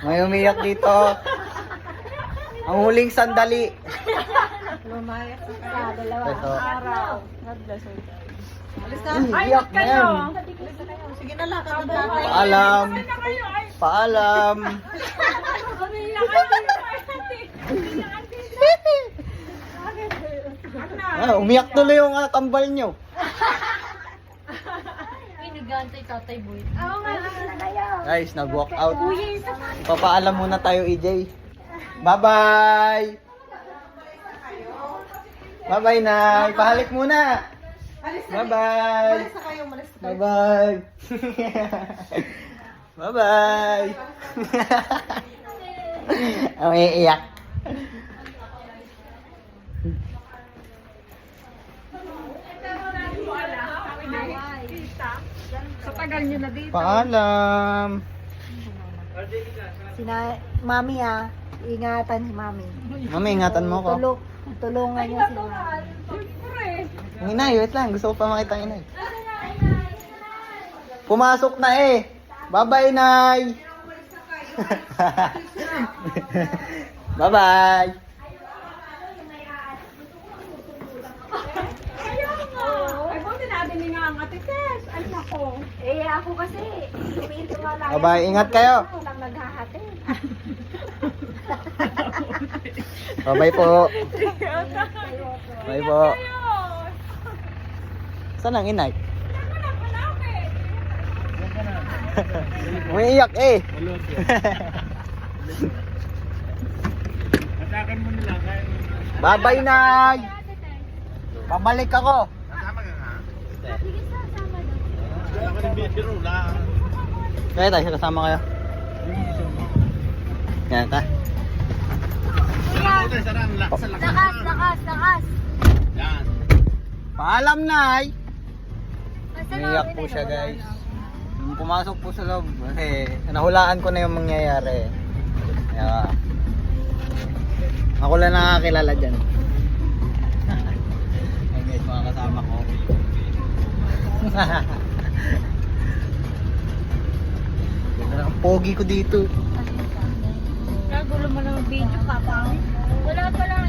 May umiyak dito. Ang huling sandali. Lumayas sa dalawang Ito. araw. God bless you. Alis na. Iyak na yan. Sige na, lakad na tayo. Paalam. Paalam. Umiyak tuloy yung kambal nyo. Inugantay tatay boy. Oo nga, na kayo. Guys, nag-walk out. Papaalam muna tayo, EJ. Bye-bye! Bye-bye, Nay. Pahalik muna. Bye-bye. Bye-bye. Bye-bye. Ang iiyak. Sa tagal nyo na dito. Paalam. Mami ingatan si Mami. Mami, ingatan mo ko. Tulungan niya si Mami. Ang inay, wait lang. Gusto ko pa makita ang inay. Pumasok na eh. Bye-bye, Nay. Bye-bye. Ay, buti natin nga ang ate Tess. Ay, nako. Eh, ako kasi, spirito nga lang. Bye-bye. Ingat kayo. Ako lang naghahati. Bye-bye po. Bye po. Saan ang inay? Umiiyak eh. Bye-bye, Nay. Babalik ako. Kaya tayo, kasama kayo. Yan ta. Lakas. Paalam, Nay. Umiiyak po siya, guys. Nung pumasok po sa loob, nahulaan ko na yung mangyayari. Kaya, ako lang nakakilala dyan. Ay guys, mga kasama ko. Ang pogi ko dito. Nagulo mo ng video, Papa. Wala pa lang